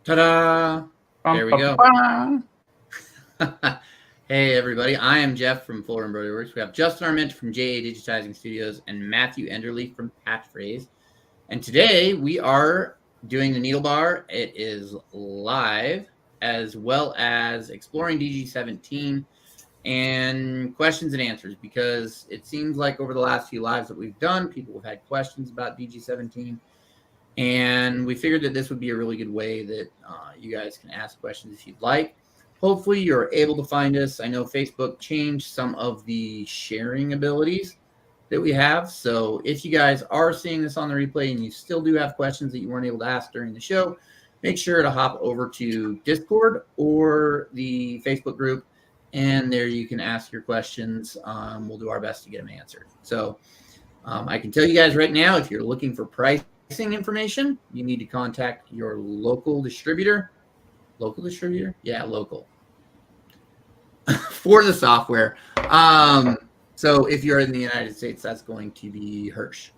Ta-da! Bum, There we bum, go. bum. Hey, everybody. I am Jeff from Fuller Embroidery Works. We have Justin Arment from JA Digitizing Studios and Matthew Enderle from Patch Phrase. And today we are doing the needle bar. It is live, as well as exploring DG17 and questions and answers, because it seems like over the last few lives that we've done, people have had questions about DG17. And we figured that this would be a really good way that you guys can ask questions if you'd like. Hopefully you're able to find us. I know Facebook changed some of the sharing abilities that we have. So if you guys are seeing this on the replay and you still do have questions that you weren't able to ask during the show, make sure to hop over to Discord or the Facebook group. And there you can ask your questions. We'll do our best to get them answered. So I can tell you guys right now, if you're looking for pricing information, you need to contact your local distributor. Local distributor? Yeah, local. For the software. So if you're in the United States, that's going to be Hirsch.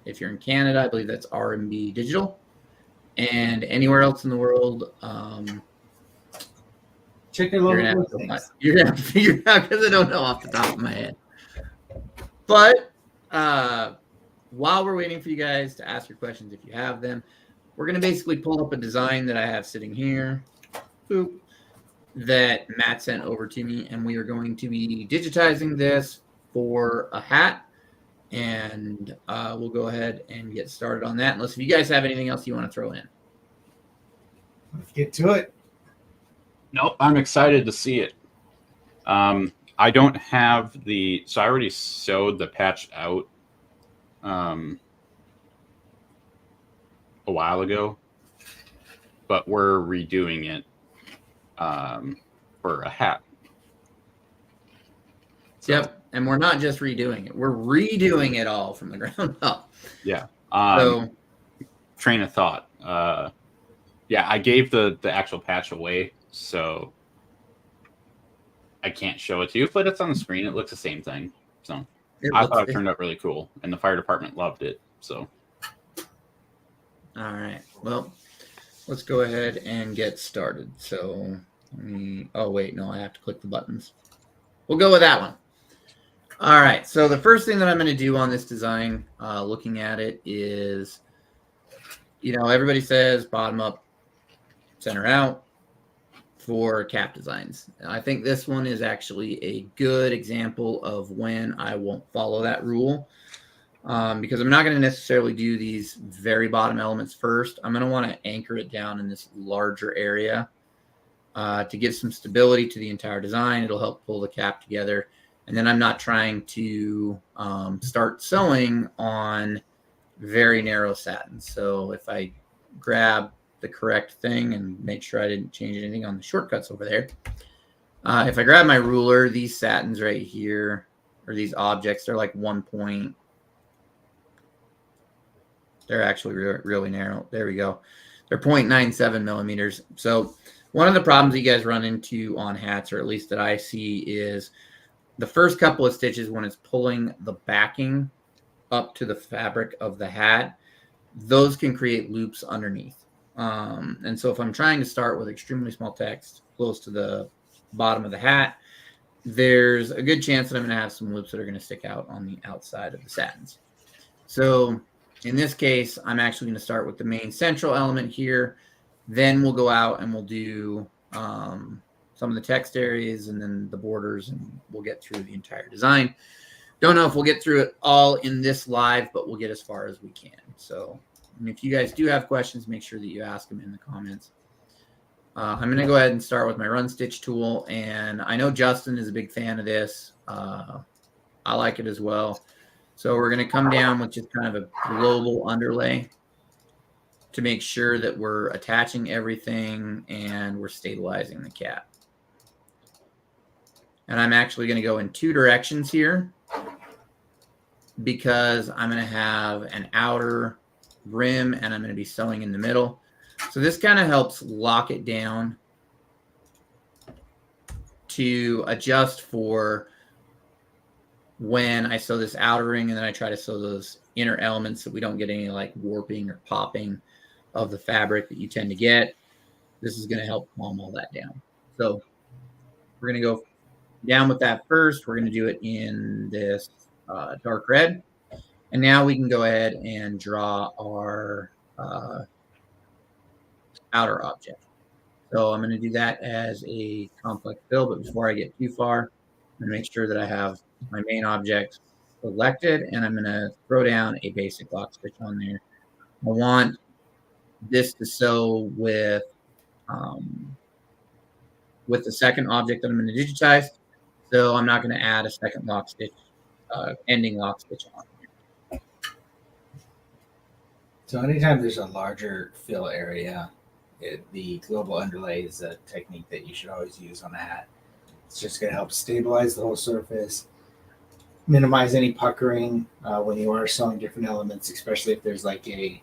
If you're in Canada, I believe that's R&B Digital. And anywhere else in the world, check your local listings. You're going to have to figure it out because I don't know off the top of my head. But while we're waiting for you guys to ask your questions, if you have them, we're going to basically pull up a design that I have sitting here, that Matt sent over to me, and we are going to be digitizing this for a hat, and we'll go ahead and get started on that, unless if you guys have anything else you want to throw in. Let's get to it. Nope, I'm excited to see it. I don't have so I already sewed the patch out a while ago, but we're redoing it for a hat. So, yep, and we're not just redoing it; we're redoing it all from the ground up. Yeah. So, train of thought. Yeah, I gave the actual patch away, so I can't show it to you, but it's on the screen. It looks the same thing. So I thought it turned out really cool, and the fire department loved it. So. All right. Well, let's go ahead and get started. So, oh wait, no, I have to click the buttons. We'll go with that one. All right. So the first thing that I'm going to do on this design, looking at it, is, everybody says bottom up, center out for cap designs. I think this one is actually a good example of when I won't follow that rule. Because I'm not going to necessarily do these very bottom elements first. I'm going to want to anchor it down in this larger area to give some stability to the entire design. It'll help pull the cap together. And then I'm not trying to start sewing on very narrow satin. So if I grab the correct thing and make sure I didn't change anything on the shortcuts over there. If I grab my ruler, these satins right here, or these objects, they're like 1 point. They're actually really narrow. There we go. They're 0.97 millimeters. So one of the problems that you guys run into on hats, or at least that I see, is the first couple of stitches when it's pulling the backing up to the fabric of the hat, those can create loops underneath. And so if I'm trying to start with extremely small text close to the bottom of the hat, there's a good chance that I'm going to have some loops that are going to stick out on the outside of the satins. So in this case, I'm actually going to start with the main central element here. Then we'll go out and we'll do some of the text areas and then the borders, and we'll get through the entire design. Don't know if we'll get through it all in this live, but we'll get as far as we can. So if you guys do have questions, make sure that you ask them in the comments. I'm going to go ahead and start with my run stitch tool. And I know Justin is a big fan of this. I like it as well. So we're going to come down with just kind of a global underlay to make sure that we're attaching everything and we're stabilizing the cap. And I'm actually going to go in 2 directions here because I'm going to have an outer rim and I'm going to be sewing in the middle. So this kind of helps lock it down to adjust for when I sew this outer ring and then I try to sew those inner elements so we don't get any like warping or popping of the fabric that you tend to get. This is going to help calm all that down. So we're going to go down with that first. We're going to do it in this dark red. And now we can go ahead and draw our outer object. So I'm going to do that as a complex fill, but before I get too far, I'm going to make sure that I have my main object selected, and I'm going to throw down a basic lock stitch on there. I want this to sew with the second object that I'm going to digitize, so I'm not going to add a second lock stitch, ending lock stitch on. So anytime there's a larger fill area, the global underlay is a technique that you should always use on a hat. It's just going to help stabilize the whole surface, minimize any puckering when you are sewing different elements, especially if there's like a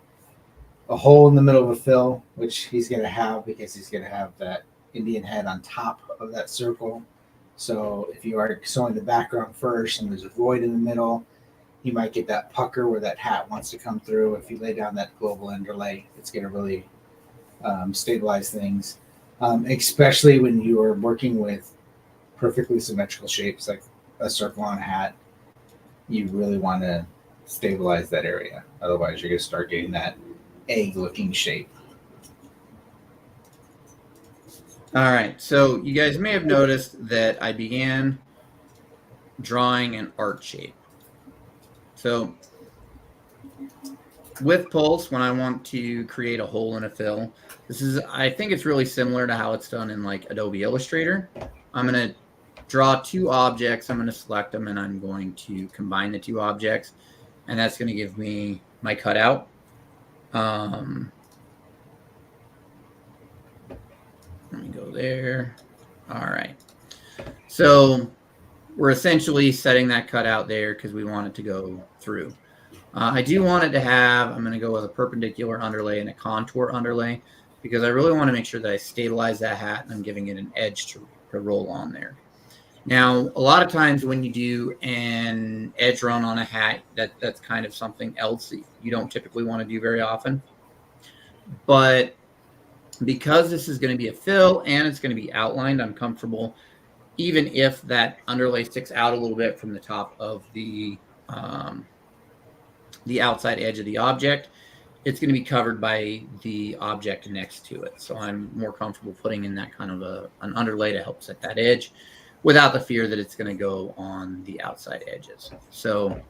hole in the middle of a fill, which he's going to have because he's going to have that Indian head on top of that circle. So if you are sewing the background first and there's a void in the middle, you might get that pucker where that hat wants to come through. If you lay down that global underlay, it's going to really stabilize things, especially when you are working with perfectly symmetrical shapes like a circle on a hat. You really want to stabilize that area. Otherwise, you're going to start getting that egg-looking shape. All right, so you guys may have noticed that I began drawing an arc shape. So with Pulse, when I want to create a hole in a fill, I think it's really similar to how it's done in like Adobe Illustrator. I'm going to draw two objects. I'm going to select them, and I'm going to combine the two objects, and that's going to give me my cutout. Let me go there. All right. So we're essentially setting that cutout there because we want it to go through. I do want it to have, I'm going to go with a perpendicular underlay and a contour underlay because I really want to make sure that I stabilize that hat and I'm giving it an edge to roll on there. Now, a lot of times when you do an edge run on a hat, that's kind of something else that you don't typically want to do very often. But because this is going to be a fill and it's going to be outlined, I'm comfortable even if that underlay sticks out a little bit from the top of the outside edge of the object, it's going to be covered by the object next to it. So I'm more comfortable putting in that kind of an underlay to help set that edge without the fear that it's going to go on the outside edges. So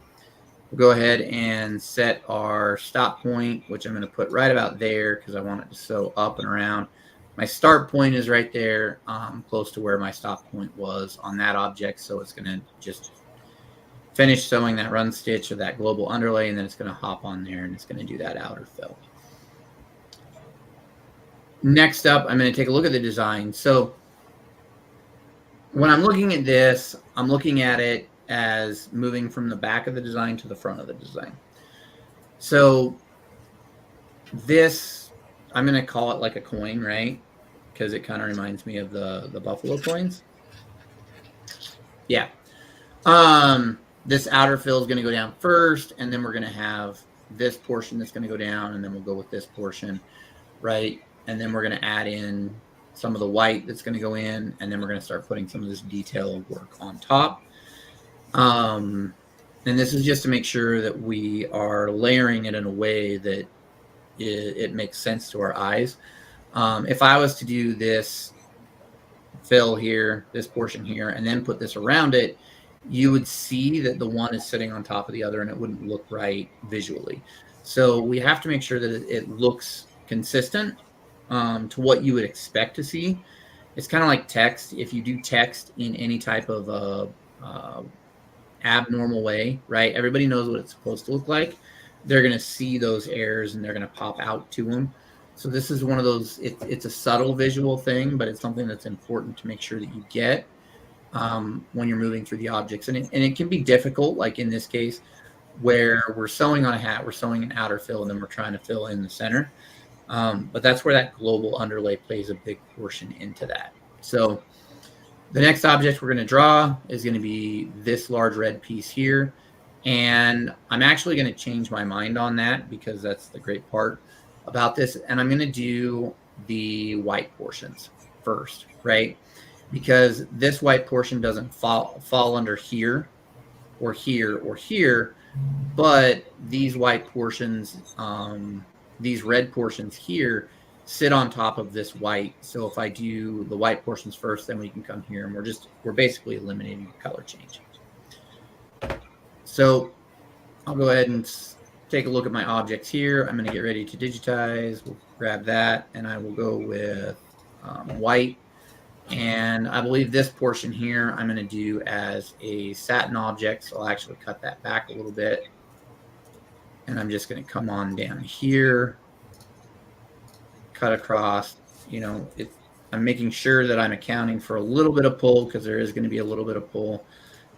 we'll go ahead and set our stop point, which I'm going to put right about there because I want it to sew up and around. My start point is right there, close to where my stop point was on that object. So it's going to just finish sewing that run stitch of that global underlay, and then it's going to hop on there and it's going to do that outer fill. Next up, I'm going to take a look at the design. So when I'm looking at this, I'm looking at it as moving from the back of the design to the front of the design. So this, I'm going to call it like a coin, right? Because it kind of reminds me of the buffalo coins. Yeah. This outer fill is going to go down first, and then we're going to have this portion that's going to go down, and then we'll go with this portion, right? And then we're going to add in some of the white that's going to go in, and then we're going to start putting some of this detail work on top. And this is just to make sure that we are layering it in a way that it makes sense to our eyes. If I was to do this fill here, this portion here, and then put this around it, you would see that the one is sitting on top of the other and it wouldn't look right visually. So we have to make sure that it looks consistent to what you would expect to see. It's kind of like text. If you do text in any type of abnormal way, right? Everybody knows what it's supposed to look like. They're going to see those errors and they're going to pop out to them. So this is one of those, it's a subtle visual thing, but it's something that's important to make sure that you get when you're moving through the objects. And it can be difficult, like in this case, where we're sewing on a hat, we're sewing an outer fill, and then we're trying to fill in the center. But that's where that global underlay plays a big portion into that. So the next object we're going to draw is going to be this large red piece here. And I'm actually going to change my mind on that because that's the great part. about this, and I'm going to do the white portions first, right? Because this white portion doesn't fall under here or here or here, but these white portions, these red portions here, sit on top of this white. So if I do the white portions first, then we can come here, and we're basically eliminating the color change. So I'll go ahead and take a look at my objects here. I'm going to get ready to digitize. We'll grab that, and I will go with white. And I believe this portion here I'm going to do as a satin object. So I'll actually cut that back a little bit. And I'm just going to come on down here, cut across. You know, I'm making sure that I'm accounting for a little bit of pull, because there is going to be a little bit of pull,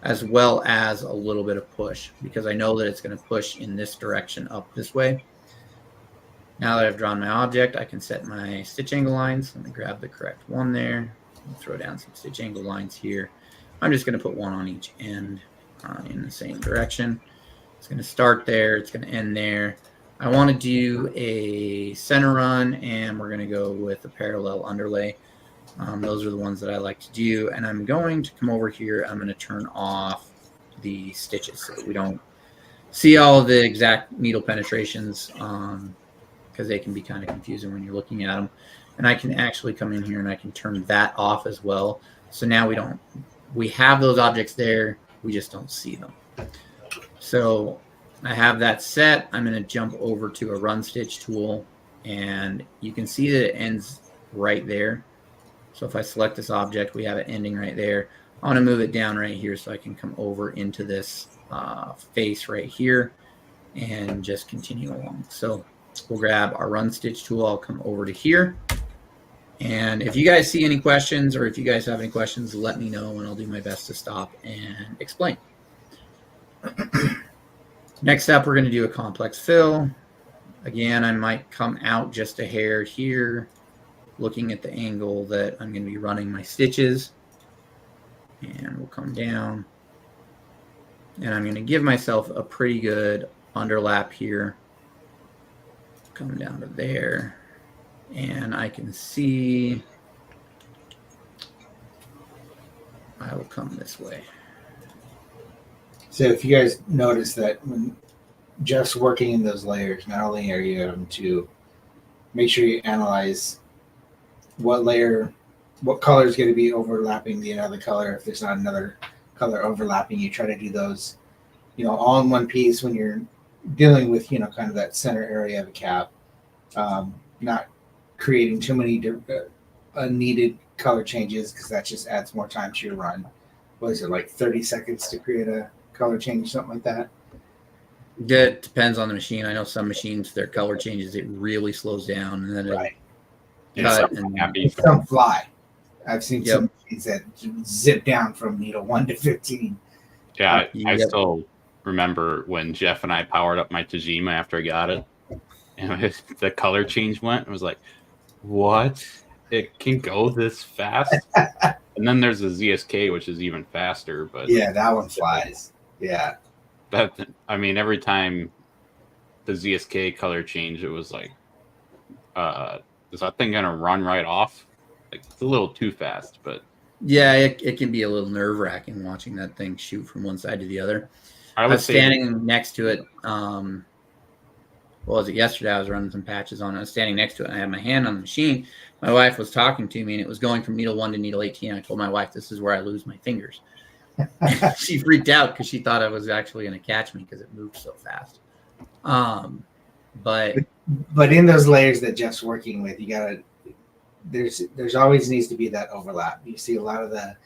as well as a little bit of push, because I know that it's going to push in this direction up this way. Now that I've drawn my object, I can set my stitch angle lines. Let me grab the correct one there. I'll throw down some stitch angle lines here. I'm just going to put one on each end in the same direction. It's going to start there. It's going to end there. I want to do a center run, and we're going to go with a parallel underlay. Those are the ones that I like to do. And I'm going to come over here. I'm going to turn off the stitches so that we don't see all of the exact needle penetrations, because they can be kind of confusing when you're looking at them. And I can actually come in here and I can turn that off as well. So now we have those objects there, we just don't see them. So I have that set. I'm going to jump over to a run stitch tool, and you can see that it ends right there. So if I select this object, we have it ending right there. I want to move it down right here so I can come over into this face right here and just continue along. So we'll grab our run stitch tool. I'll come over to here. And if you guys see any questions, or if you guys have any questions, let me know, and I'll do my best to stop and explain. Next up, we're going to do a complex fill. Again, I might come out just a hair here, looking at the angle that I'm going to be running my stitches. And we'll come down. And I'm going to give myself a pretty good underlap here. Come down to there. And I can see I will come this way. So if you guys notice that when Jeff's working in those layers, not only are you to make sure you analyze what color is going to be overlapping the other color. If there's not another color overlapping, you try to do those, all in one piece when you're dealing with, kind of that center area of a cap, not creating too many unneeded color changes, because that just adds more time to your run. What is it, like 30 seconds to create a color change, something like that? That depends on the machine. I know some machines, their color changes, it really slows down, and then right. Some fly. I've seen some machines that zip down from needle 1 to 15. Yeah, I still remember when Jeff and I powered up my Tajima after I got it, and the color change went. I was like, what? It can go this fast? And then there's the ZSK, which is even faster. But yeah, that one flies. Yeah. Every time the ZSK color change, it was like, is that thing gonna run right off? Like, it's a little too fast, but yeah, it can be a little nerve-wracking watching that thing shoot from one side to the other. I was standing next to it. What was it? Yesterday, I was running some patches on it. I was standing next to it, and I had my hand on the machine. My wife was talking to me, and it was going from needle 1 to needle 18. I told my wife, this is where I lose my fingers. She freaked out because she thought I was actually going to catch me because it moved so fast. But in those layers that Jeff's working with, you gotta. There's always needs to be that overlap. You see a lot of the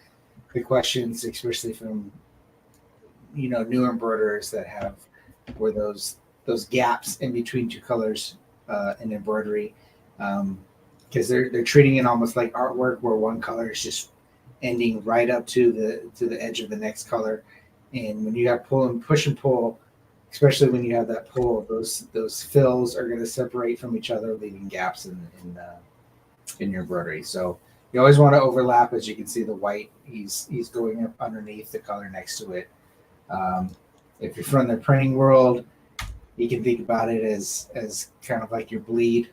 questions, especially from new embroiderers that have where those gaps in between two colors in embroidery, because they're treating it almost like artwork, where one color is just ending right up to the edge of the next color. And when you have push and pull, especially when you have that pull, those fills are going to separate from each other, leaving gaps in your embroidery. So you always want to overlap. As you can see, the white, he's going up underneath the color next to it. If you're from the printing world, You can think about it as kind of like your bleed.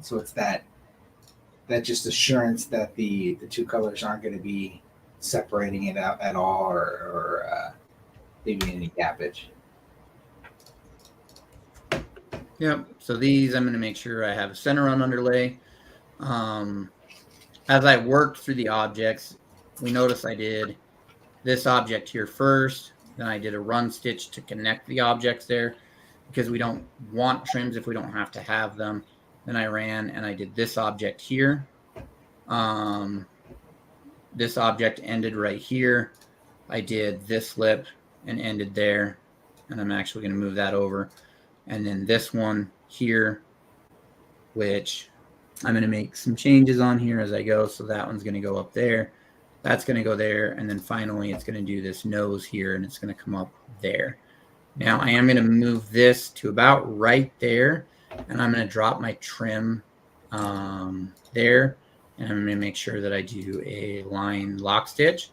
So it's that just assurance that the two colors aren't going to be separating it out at all, or leaving any gappage. Yep. So these, I'm going to make sure I have a center on underlay. As I worked through the objects, we notice I did this object here first. Then I did a run stitch to connect the objects there because we don't want trims if we don't have to have them. Then I ran and I did this object here. This object ended right here. I did this lip and ended there. And I'm actually going to move that over. And then this one here, which I'm going to make some changes on here as I go. So that one's going to go up there. That's going to go there. And then finally, it's going to do this nose here, and it's going to come up there. Now, I am going to move this to about right there, and I'm going to drop my trim there. And I'm going to make sure that I do a line lock stitch.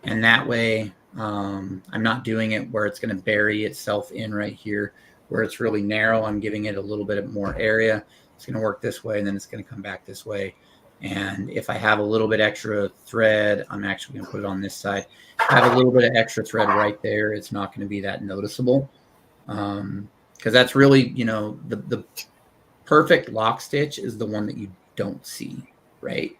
And that way, I'm not doing it where it's going to bury itself in right here, where it's really narrow. I'm giving it a little bit more area. It's going to work this way, and then it's going to come back this way. And if I have a little bit extra thread, I'm actually going to put it on this side. If I have a little bit of extra thread right there, it's not going to be that noticeable. Because that's really, the perfect lock stitch is the one that you don't see, right?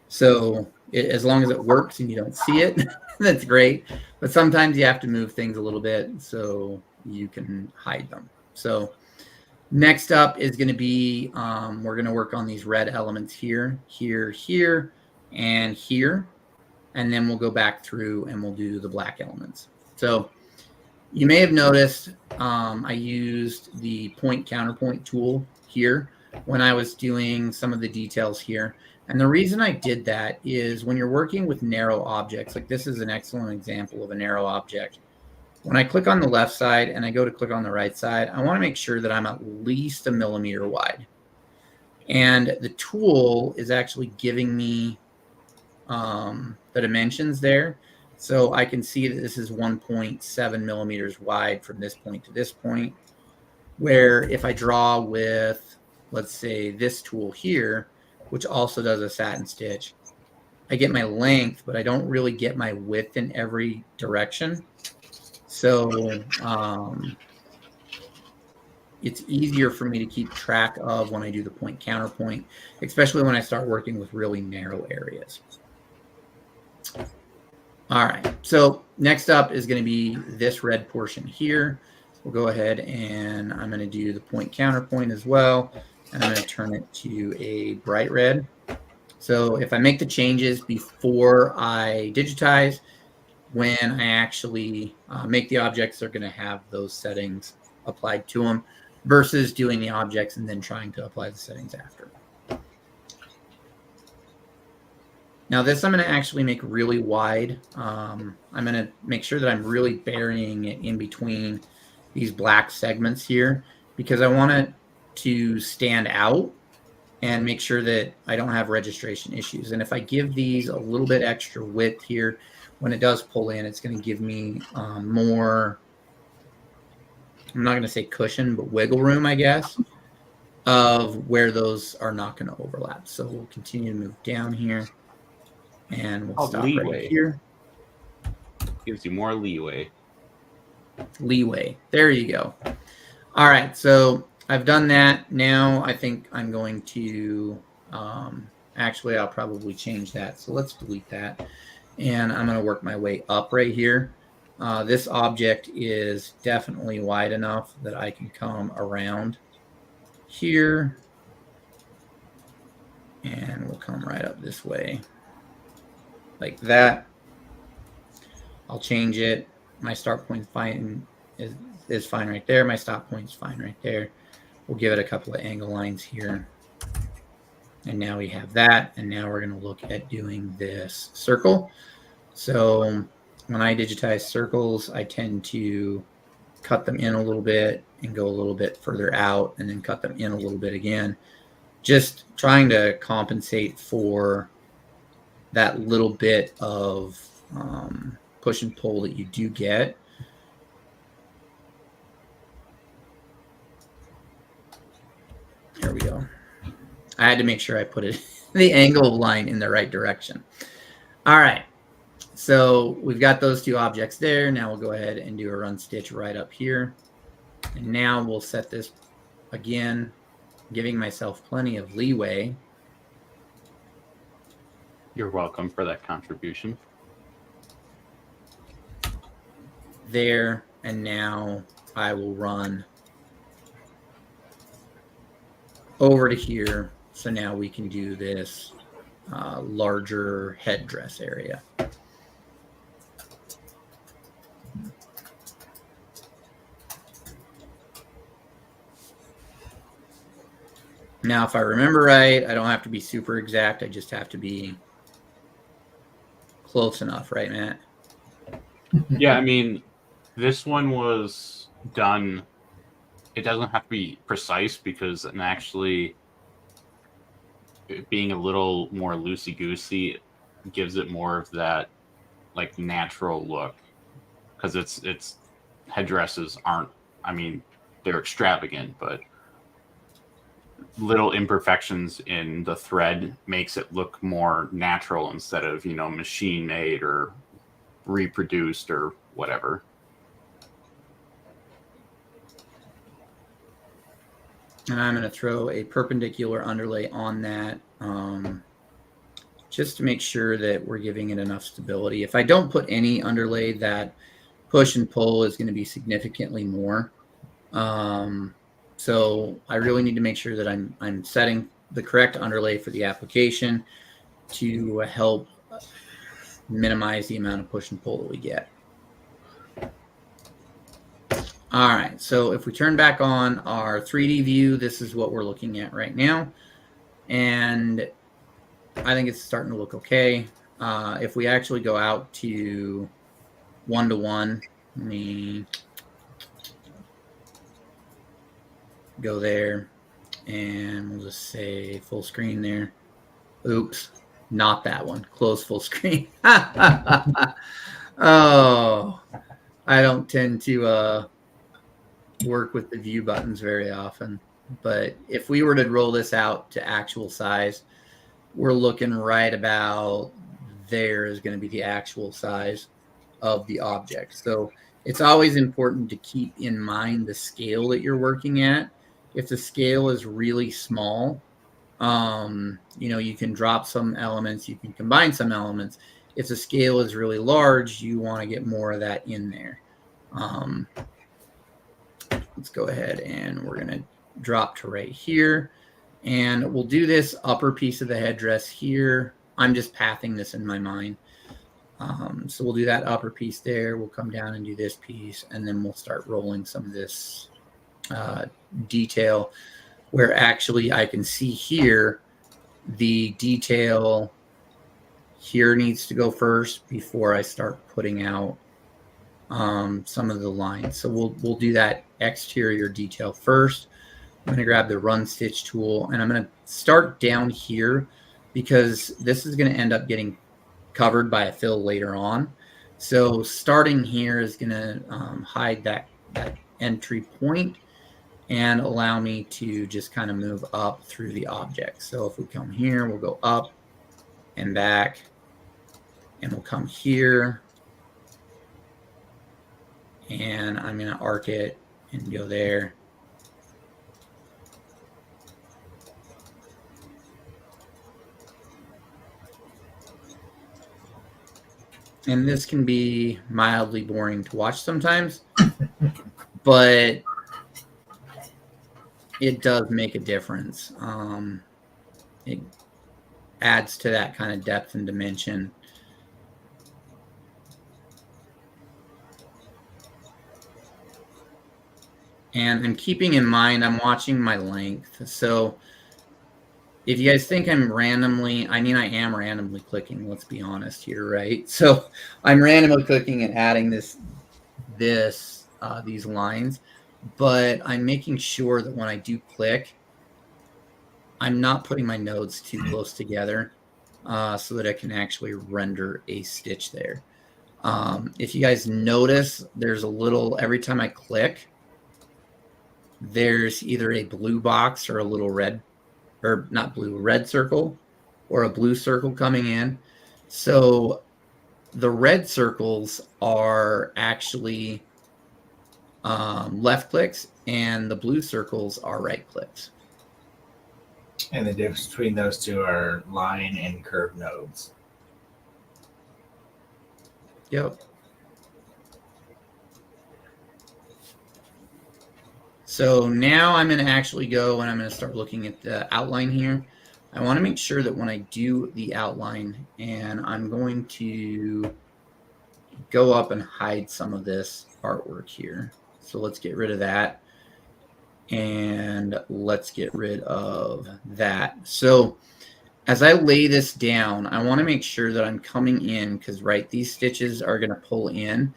So as long as it works and you don't see it, that's great. But sometimes you have to move things a little bit so you can hide them. So next up is going to be, we're going to work on these red elements here, here, and here. And then we'll go back through and we'll do the black elements. So you may have noticed I used the point counterpoint tool here when I was doing some of the details here. And the reason I did that is when you're working with narrow objects, like this is an excellent example of a narrow object. When I click on the left side and I go to click on the right side, I want to make sure that I'm at least 1 millimeter wide. And the tool is actually giving me the dimensions there. So I can see that this is 1.7 millimeters wide from this point to this point. Where if I draw with, let's say, this tool here, which also does a satin stitch, I get my length, but I don't really get my width in every direction. So it's easier for me to keep track of when I do the point counterpoint, especially when I start working with really narrow areas. All right, so next up is going to be this red portion here. We'll go ahead and I'm going to do the point counterpoint as well. And I'm going to turn it to a bright red. So if I make the changes before I digitize, when I actually make the objects, they're going to have those settings applied to them versus doing the objects and then trying to apply the settings after. Now this I'm going to actually make really wide. I'm going to make sure that I'm really burying it in between these black segments here because I want it to stand out and make sure that I don't have registration issues. And if I give these a little bit extra width here, when it does pull in, it's going to give me more, I'm not going to say cushion, but wiggle room, I guess, of where those are not going to overlap. So we'll continue to move down here and we'll stop right here. Gives you more leeway. Leeway. There you go. All right. So I've done that. Now I think I'm going to, actually, I'll probably change that. So let's delete that. And I'm going to work my way up right here. This object is definitely wide enough that I can come around here. And we'll come right up this way. Like that. I'll change it. My start point is fine right there. My stop point is fine right there. We'll give it a couple of angle lines here. And now we have that. And now we're going to look at doing this circle. So when I digitize circles, I tend to cut them in a little bit and go a little bit further out and then cut them in a little bit again. Just trying to compensate for that little bit of push and pull that you do get. There we go. I had to make sure I put it the angle line in the right direction. All right. So we've got those two objects there. Now we'll go ahead and do a run stitch right up here. And now we'll set this again, giving myself plenty of leeway. You're welcome for that contribution. There, and now I will run over to here. So now we can do this larger headdress area. Now, if I remember right, I don't have to be super exact. I just have to be close enough, right, Matt? Yeah, I mean, this one was done. It doesn't have to be precise because actually it being a little more loosey-goosey gives it more of that like natural look, because it's headdresses aren't, I mean, they're extravagant, but little imperfections in the thread makes it look more natural instead of, you know, machine made or reproduced or whatever. And I'm going to throw a perpendicular underlay on that just to make sure that we're giving it enough stability. If I don't put any underlay, that push and pull is going to be significantly more. So I really need to make sure that I'm setting the correct underlay for the application to help minimize the amount of push and pull that we get. All right, so if we turn back on our 3D view, this is what we're looking at right now. And I think it's starting to look okay. If we actually go out to 1-to-1, let me go there and we'll just say full screen there. Oops, not that one. Close full screen. Oh, I don't tend to work with the view buttons very often. But if we were to roll this out to actual size, we're looking right about there is going to be the actual size of the object. So it's always important to keep in mind the scale that you're working at. If the scale is really small, you know, you can drop some elements, you can combine some elements. If the scale is really large, you want to get more of that in there. Let's go ahead and we're going to drop to right here. And we'll do this upper piece of the headdress here. I'm just pathing this in my mind. So we'll do that upper piece there. We'll come down and do this piece, and then we'll start rolling some of this detail where actually I can see here the detail here needs to go first before I start putting out some of the lines. So we'll do that exterior detail first. I'm going to grab the run stitch tool and I'm going to start down here because this is going to end up getting covered by a fill later on. So starting here is going to hide that entry point and allow me to just kind of move up through the object. So if we come here, we'll go up and back, and we'll come here, and I'm going to arc it and go there. And this can be mildly boring to watch sometimes, but it does make a difference. It adds to that kind of depth and dimension. And I'm keeping in mind, I'm watching my length. So if you guys think I'm randomly, I mean, I am randomly clicking, let's be honest here, right? So I'm randomly clicking and adding these lines, but I'm making sure that when I do click, I'm not putting my nodes too close together so that I can actually render a stitch there. If you guys notice, there's a little, every time I click, there's either a blue box or a little red, or not blue, red circle, or a blue circle coming in. So the red circles are actually left clicks, and the blue circles are right clicks. And the difference between those two are line and curve nodes. Yep. So now I'm going to actually go and I'm going to start looking at the outline here. I want to make sure that when I do the outline, and I'm going to go up and hide some of this artwork here. So let's get rid of that. And let's get rid of that. So as I lay this down, I want to make sure that I'm coming in, because right, these stitches are going to pull in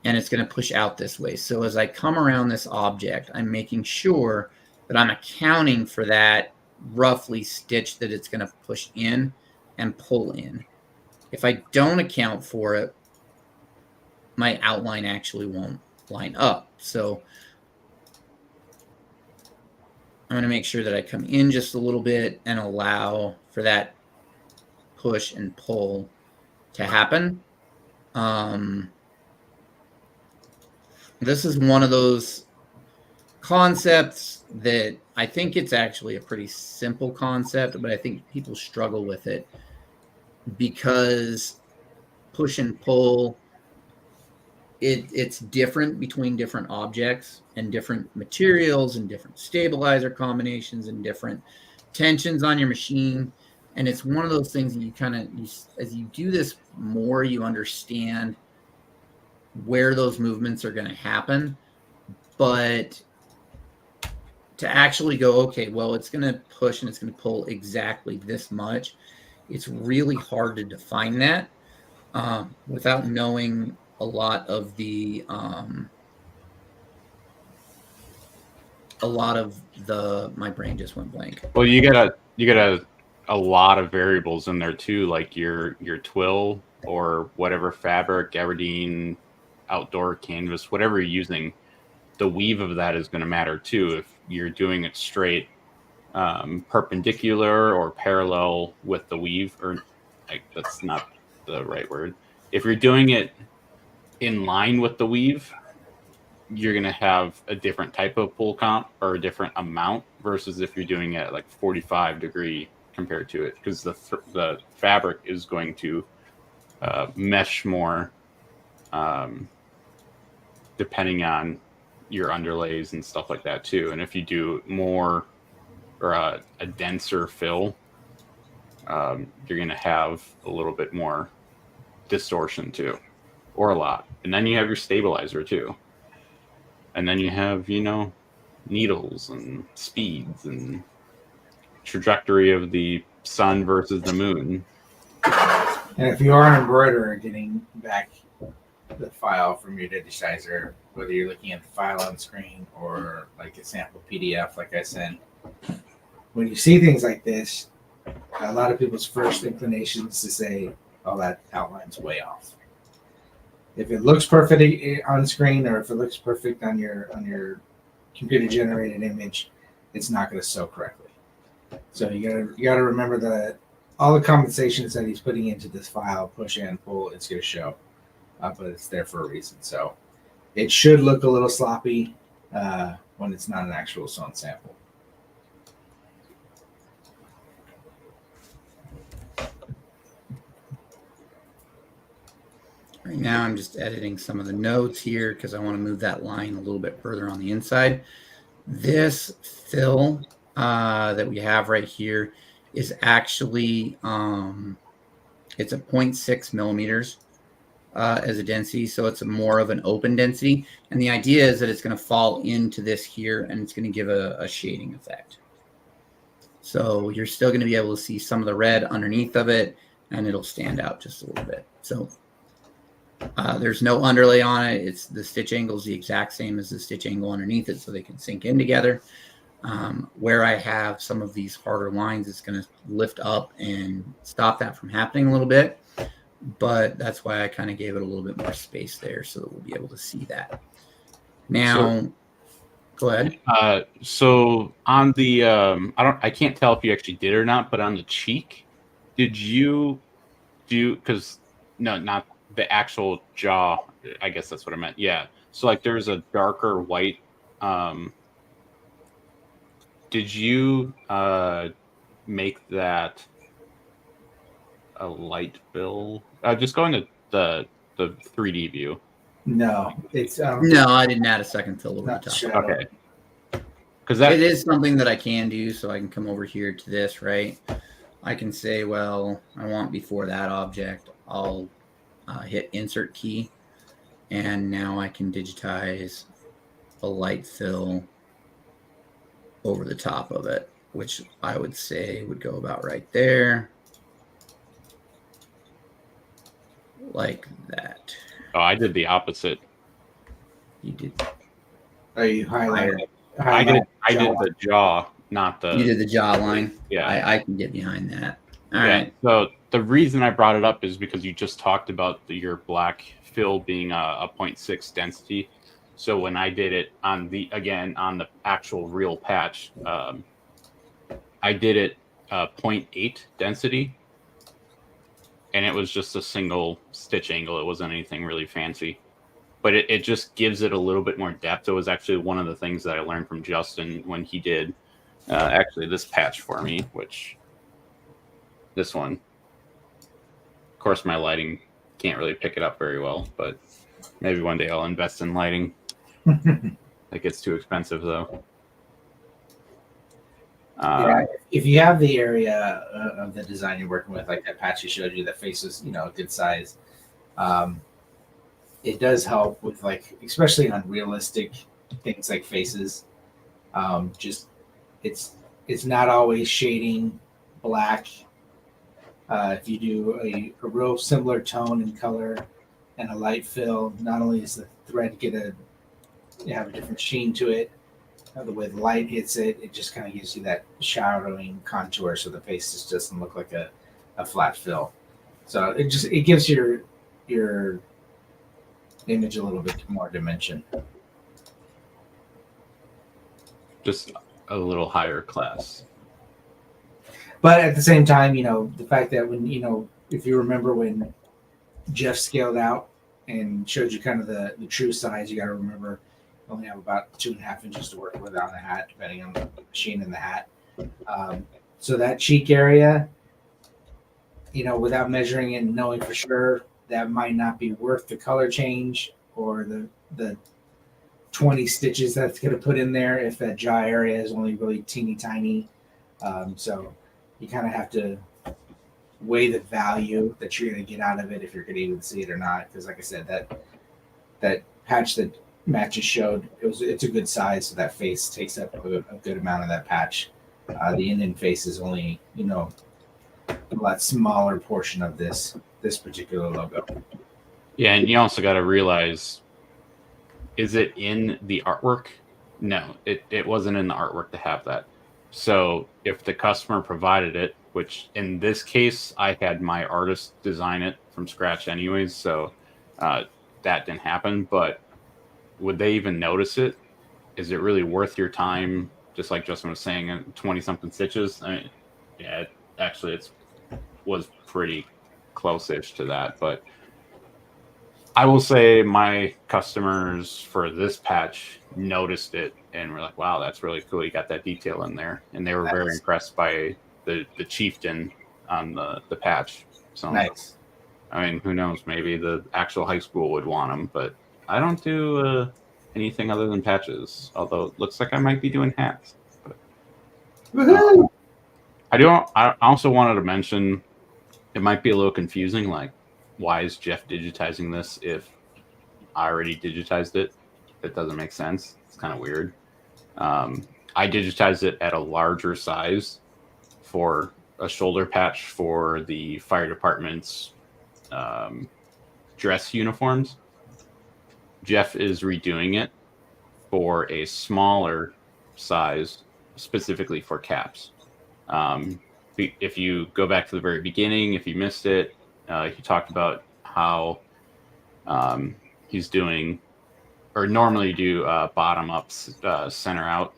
and it's going to push out this way. So as I come around this object, I'm making sure that I'm accounting for that roughly stitch that it's going to push in and pull in. If I don't account for it, my outline actually won't line up. So I'm going to make sure that I come in just a little bit and allow for that push and pull to happen. This is one of those concepts that I think it's actually a pretty simple concept, but I think people struggle with it because push and pull, it's different between different objects and different materials and different stabilizer combinations and different tensions on your machine. And it's one of those things that you kind of, as you do this more, you understand where those movements are going to happen. But to actually go, okay, well, it's going to push and it's going to pull exactly this much, it's really hard to define that without knowing a lot of the my brain just went blank. Well, you got a lot of variables in there too, like your twill or whatever fabric, gabardine, outdoor canvas, whatever you're using. The weave of that is going to matter too. If you're doing it straight perpendicular or parallel with the weave, or that's not the right word. If you're doing it in line with the weave, you're going to have a different type of pull comp or a different amount versus if you're doing it at like 45 degree compared to it, because the fabric is going to mesh more depending on your underlays and stuff like that too. And if you do more or a denser fill, you're going to have a little bit more distortion too, or a lot. And then you have your stabilizer too. And then you have, needles and speeds and trajectory of the sun versus the moon. And if you are an embroiderer, getting back the file from your digitizer, whether you're looking at the file on screen or like a sample PDF like I sent, when you see things like this, a lot of people's first inclination is to say, oh, that outline's way off. If it looks perfect on screen, or if it looks perfect on your computer generated image, it's not going to sew correctly. So you gotta remember that all the compensations that he's putting into this file, push and pull, it's going to show, but it's there for a reason. So it should look a little sloppy when it's not an actual sewn sample. Right now I'm just editing some of the notes here because I want to move that line a little bit further on the inside. This fill that we have right here is actually it's a 0.6 millimeters as a density, so it's more of an open density. And the idea is that it's going to fall into this here and it's going to give a shading effect. So you're still going to be able to see some of the red underneath of it, and it'll stand out just a little bit. So there's no underlay on it. It's the stitch angle is the exact same as the stitch angle underneath it, so they can sink in together. Where I have some of these harder lines, it's going to lift up and stop that from happening a little bit. But that's why I kind of gave it a little bit more space there so that we'll be able to see that. Now, Go ahead. So on the I can't tell if you actually did or not, but on the cheek, did you do, because no, not the actual jaw. I guess that's what I meant. Yeah. So like there's a darker white. Um, did you make that a light fill? Just go into the 3D view. No, it's No, I didn't add a second fill over the not top. shadow. Okay. Because that It is something that I can do, so I can come over here to this, right? I can say, well, I want before that object. I'll hit Insert key, and now I can digitize a light fill over the top of it, which I would say would go about right there, like that. Oh, I did the opposite. You did. Are you highlighting? I did the jaw, not the. You did the jaw line. Yeah. I can get behind that. All yeah. right. So the reason I brought it up is because you just talked about your black fill being a 0.6 density. So when I did it on the actual real patch, I did it 0.8 density, and it was just a single stitch angle. It wasn't anything really fancy, but it just gives it a little bit more depth. It was actually one of the things that I learned from Justin when he did actually this patch for me, which this one. Of course, my lighting can't really pick it up very well, but maybe one day I'll invest in lighting. It gets too expensive though. Yeah, if you have the area of the design you're working with, like that patch you showed you, that face is a good size. It does help with, like, especially on realistic things like faces. Just it's not always shading black. If you do a real similar tone and color and a light fill, not only does the thread have a different sheen to it, the way the light hits it, it just kind of gives you that shadowing contour, so the face just doesn't look like a flat fill. So it gives your image a little bit more dimension. Just a little higher class. But at the same time, the fact that when, if you remember when Jeff scaled out and showed you kind of the true size, you got to remember you only have about 2.5 inches to work with on the hat, depending on the machine and the hat. So that cheek area, without measuring and knowing for sure, that might not be worth the color change or the 20 stitches that's going to put in there if that jaw area is only really teeny tiny. So you kind of have to weigh the value that you're going to get out of it if you're going to even see it or not. Because like I said, that patch that Matt just showed, it's a good size, so that face takes up a good amount of that patch. The Indian face is only a lot smaller portion of this particular logo. Yeah, and you also got to realize, is it in the artwork? No, it wasn't in the artwork to have that. So if the customer provided it, which in this case, I had my artist design it from scratch anyways, so that didn't happen. But would they even notice it? Is it really worth your time? Just like Justin was saying, 20-something stitches. I mean, yeah, it was pretty close-ish to that. But I will say my customers for this patch noticed it and were like, "Wow, that's really cool. You got that detail in there," and they were very impressed by the chieftain on the patch. So nice. I mean, who knows? Maybe the actual high school would want them, but I don't do anything other than patches. Although it looks like I might be doing hats. But, I also wanted to mention, it might be a little confusing. Like, why is Jeff digitizing this if I already digitized it? It doesn't make sense. It's kind of weird. I digitized it at a larger size for a shoulder patch for the fire department's dress uniforms. Jeff is redoing it for a smaller size, specifically for caps. If you go back to the very beginning, if you missed it, he talked about how he's doing or normally do bottom up, center out,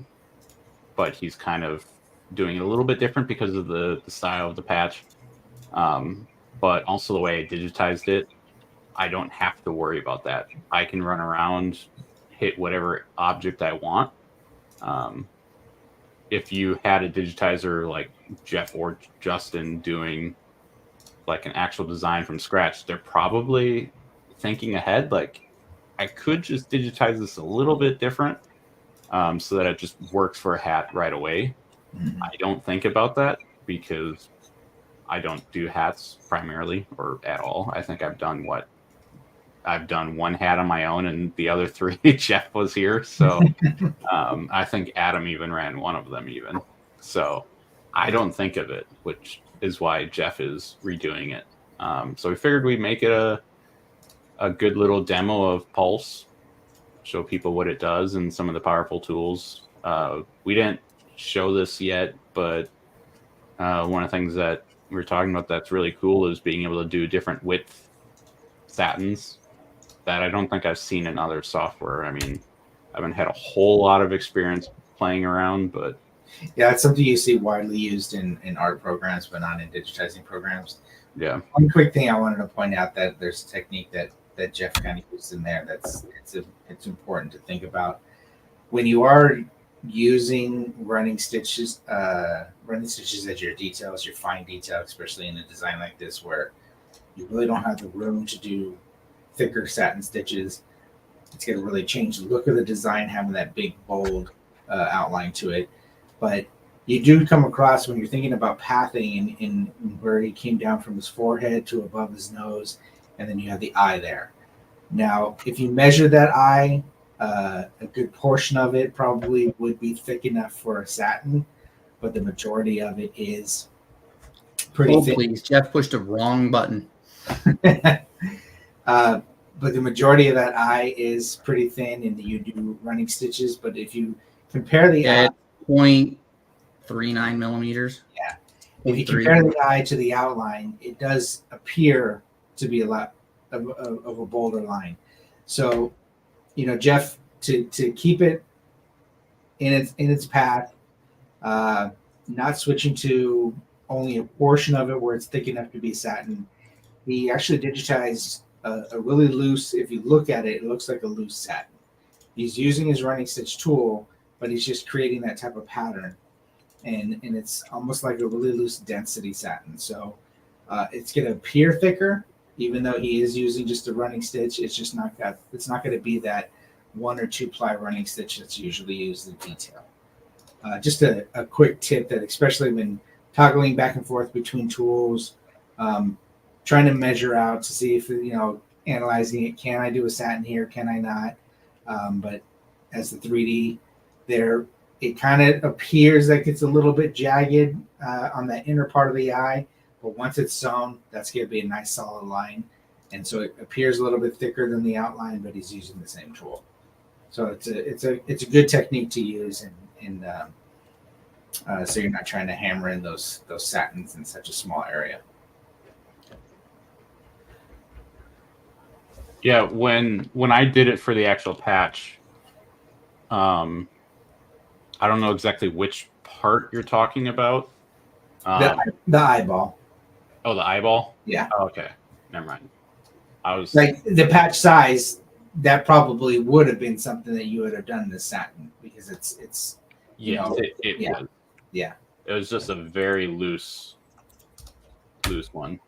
but he's kind of doing it a little bit different because of the style of the patch. But also the way I digitized it, I don't have to worry about that. I can run around, hit whatever object I want. If you had a digitizer like Jeff or Justin doing like an actual design from scratch, they're probably thinking ahead. Like, I could just digitize this a little bit different, so that it just works for a hat right away. Mhm. I don't think about that because I don't do hats primarily or at all. I think I've done one hat on my own, and the other three Jeff was here. So I think Adam even ran one of them even. So I don't think of it, which is why Jeff is redoing it. So we figured we'd make it a good little demo of Pulse, show people what it does and some of the powerful tools. We didn't show this yet, but one of the things that we were talking about that's really cool is being able to do different width satins that I don't think I've seen in other software. I mean, I haven't had a whole lot of experience playing around, but Yeah, it's something you see widely used in art programs, but not in digitizing programs. yeah. One quick thing I wanted to point out, that there's a technique that Jeff kind of used in there it's important to think about. When you are using running stitches as your details, your fine detail, especially in a design like this where you really don't have the room to do thicker satin stitches, it's going to really change the look of the design, having that big bold outline to it. But you do come across, when you're thinking about pathing, in where he came down from his forehead to above his nose, and then you have the eye there. Now, if you measure that eye, a good portion of it probably would be thick enough for a satin, but the majority of it is pretty Oh, thin. please. Jeff pushed the wrong button. But the majority of that eye is pretty thin, and you do running stitches. But if you compare the eye, 0.39 millimeters. Yeah. If you 0.3. compare the eye to the outline, it does appear to be a lot of a bolder line. So, Jeff, to keep it in its path, not switching to only a portion of it where it's thick enough to be satin, he actually digitized a really loose. If you look at it, it looks like a loose satin. He's using his running stitch tool, but he's just creating that type of pattern. And it's almost like a really loose density satin. So it's going to appear thicker, even though he is using just a running stitch. It's just not going to be that 1 or 2 ply running stitch that's usually used in detail. Just a quick tip, that especially when toggling back and forth between tools, trying to measure out to see if, analyzing it, can I do a satin here? Can I not? But as the 3D there, it kind of appears like it's a little bit jagged on that inner part of the eye, but once it's sewn, that's going to be a nice solid line. And so it appears a little bit thicker than the outline, but he's using the same tool. So it's a good technique to use, and so you're not trying to hammer in those satins in such a small area. Yeah, when I did it for the actual patch, I don't know exactly which part you're talking about. The eyeball. Oh, the eyeball? Yeah. Oh, okay. Never mind. I was like the patch size. That probably would have been something that you would have done in the satin, because it's yeah, it yeah. was. Yeah. It was just a very loose one.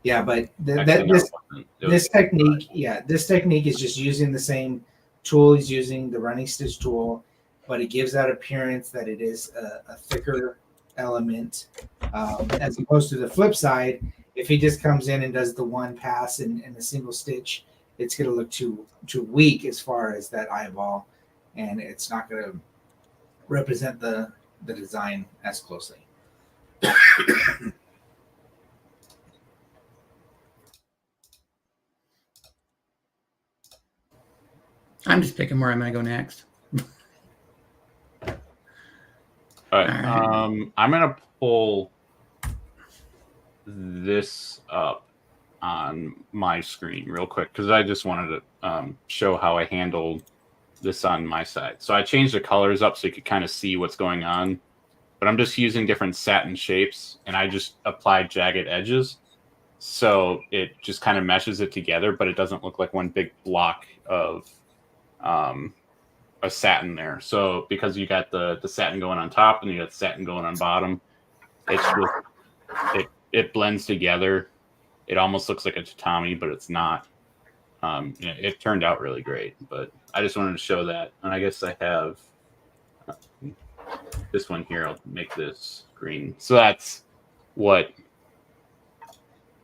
Yeah, but this technique is just using the same tool. He's using the running stitch tool, but it gives that appearance that it is a thicker element, as opposed to the flip side. If he just comes in and does the one pass and a single stitch, it's going to look too weak as far as that eyeball, and it's not going to represent the design as closely. I'm just picking where I'm going to go next. All right. All I'm gonna pull this up on my screen real quick because I just wanted to show how I handled this on my side. So I changed the colors up so you could kind of see what's going on. But I'm just using different satin shapes, and I just applied jagged edges. So it just kind of meshes it together, but it doesn't look like one big block of a satin there. So because you got the satin going on top and you got the satin going on bottom, it's just, it blends together. It almost looks like a tatami, but it's not. It turned out really great, but I just wanted to show that. And I guess I have this one here. I'll make this green. So that's what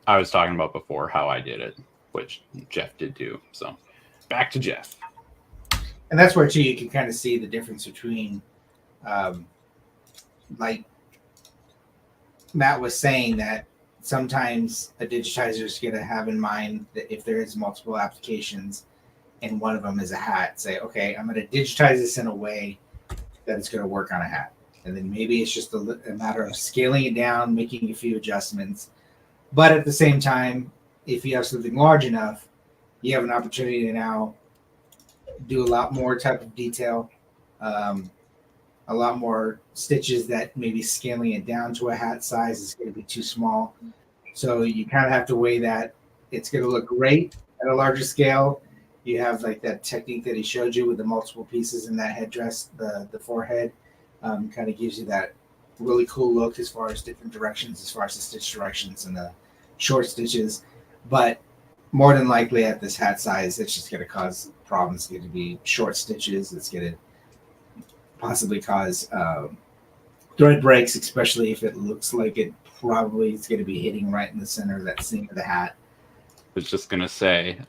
I was talking about before, how I did it, which Jeff did too. So back to Jeff. And that's where too you can kind of see the difference between, like Matt was saying, that sometimes a digitizer is going to have in mind that if there is multiple applications and one of them is a hat, say, okay, I'm going to digitize this in a way that it's going to work on a hat. And then maybe it's just a matter of scaling it down, making a few adjustments. But at the same time, if you have something large enough, you have an opportunity to now do a lot more type of detail, a lot more stitches that maybe scaling it down to a hat size is going to be too small. So you kind of have to weigh that. It's going to look great at a larger scale. You have like that technique that he showed you with the multiple pieces in that headdress, the forehead, kind of gives you that really cool look as far as different directions, as far as the stitch directions and the short stitches. But more than likely at this hat size, it's just going to cause problems. It's going to be short stitches. It's going to possibly cause thread breaks, especially if it looks like it probably is going to be hitting right in the center of that seam of the hat. I was just going to say,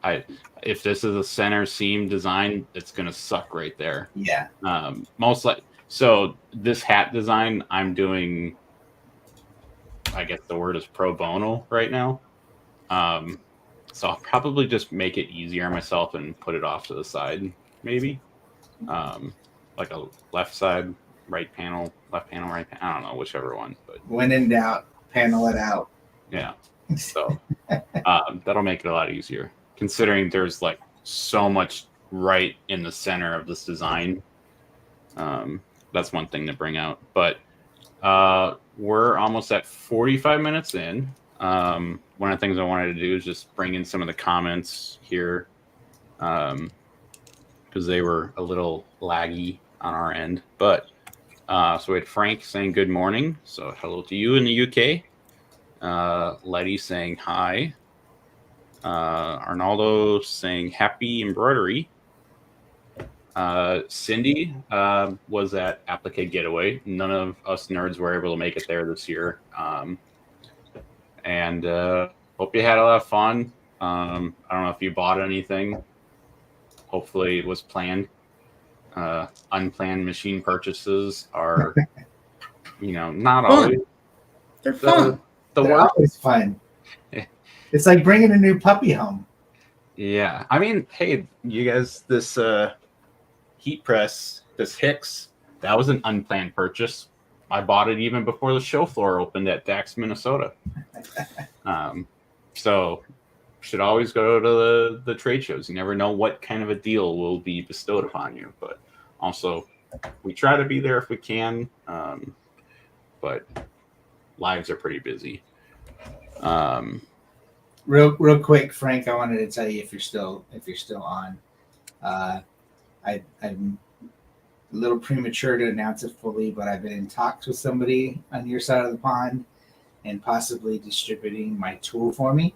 if this is a center seam design, it's going to suck right there. Yeah. Most like, so this hat design, I'm doing, I guess the word is pro bono right now. So I'll probably just make it easier on myself and put it off to the side, maybe. Like a left side, right panel, left panel, right panel. I don't know, whichever one. But when in doubt, panel it out. Yeah. So that'll make it a lot easier, considering there's like so much right in the center of this design. That's one thing to bring out. But we're almost at 45 minutes in. One of the things I wanted to do is just bring in some of the comments here, because they were a little laggy on our end. But so we had Frank saying good morning. So hello to you in the UK. Letty saying hi. Arnaldo saying happy embroidery. Cindy was at Applique Getaway. None of us nerds were able to make it there this year. And hope you had a lot of fun. I don't know if you bought anything. Hopefully it was planned. Unplanned machine purchases are, not always. They're fun. They're always fun. It's like bringing a new puppy home. Yeah. I mean, hey, you guys, this heat press, this Hicks, that was an unplanned purchase. I bought it even before the show floor opened at Dax, Minnesota. So should always go to the trade shows. You never know what kind of a deal will be bestowed upon you. But also, we try to be there if we can. But lives are pretty busy. Real quick, Frank, I wanted to tell you if you're still on. I'm a little premature to announce it fully, but I've been in talks with somebody on your side of the pond and possibly distributing my tool for me.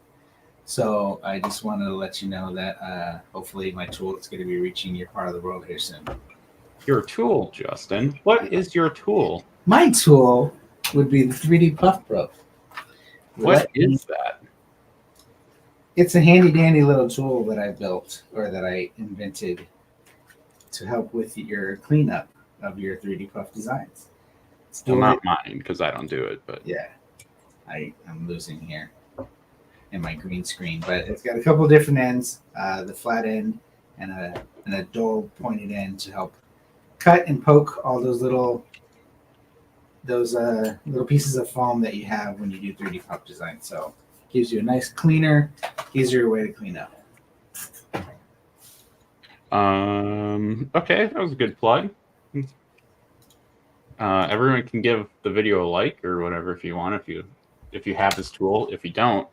So I just wanted to let you know that hopefully my tool is going to be reaching your part of the world here soon. Your tool, Justin? What is your tool? My tool would be the 3D Puff Pro. What is that? It's a handy dandy little tool that I built, or that I invented, to help with your cleanup of your 3D Puff designs. Well, not mine, because I don't do it. But yeah, I'm losing here in my green screen. But it's got a couple different ends, the flat end and a dull pointed end to help cut and poke all those little pieces of foam that you have when you do 3D Puff design. So gives you a nice cleaner, easier way to clean up. Okay, that was a good plug. Everyone can give the video a like or whatever if you want. If you have this tool, if you don't,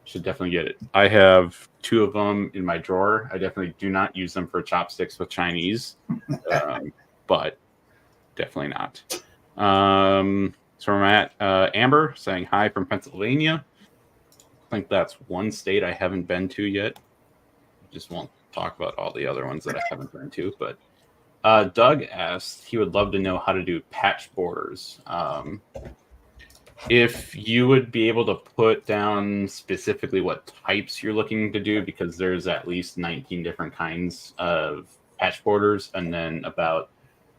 you should definitely get it. I have 2 of them in my drawer. I definitely do not use them for chopsticks with Chinese, but definitely not. So we're at Amber saying hi from Pennsylvania. I think that's one state I haven't been to yet. Just won't talk about all the other ones that I haven't been to. But Doug asked he would love to know how to do patch borders. If you would be able to put down specifically what types you're looking to do, because there's at least 19 different kinds of patch borders, and then about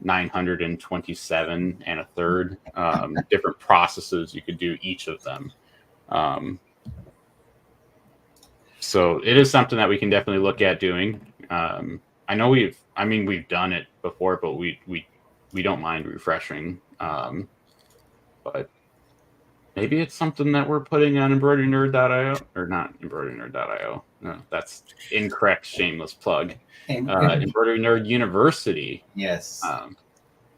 927 and a third different processes you could do each of them. So it is something that we can definitely look at doing. I know we've done it before, but we don't mind refreshing. But maybe it's something that we're putting on embroiderynerd.io, or not embroiderynerd.io. No, that's incorrect, shameless plug. Embroidery Nerd University. Yes.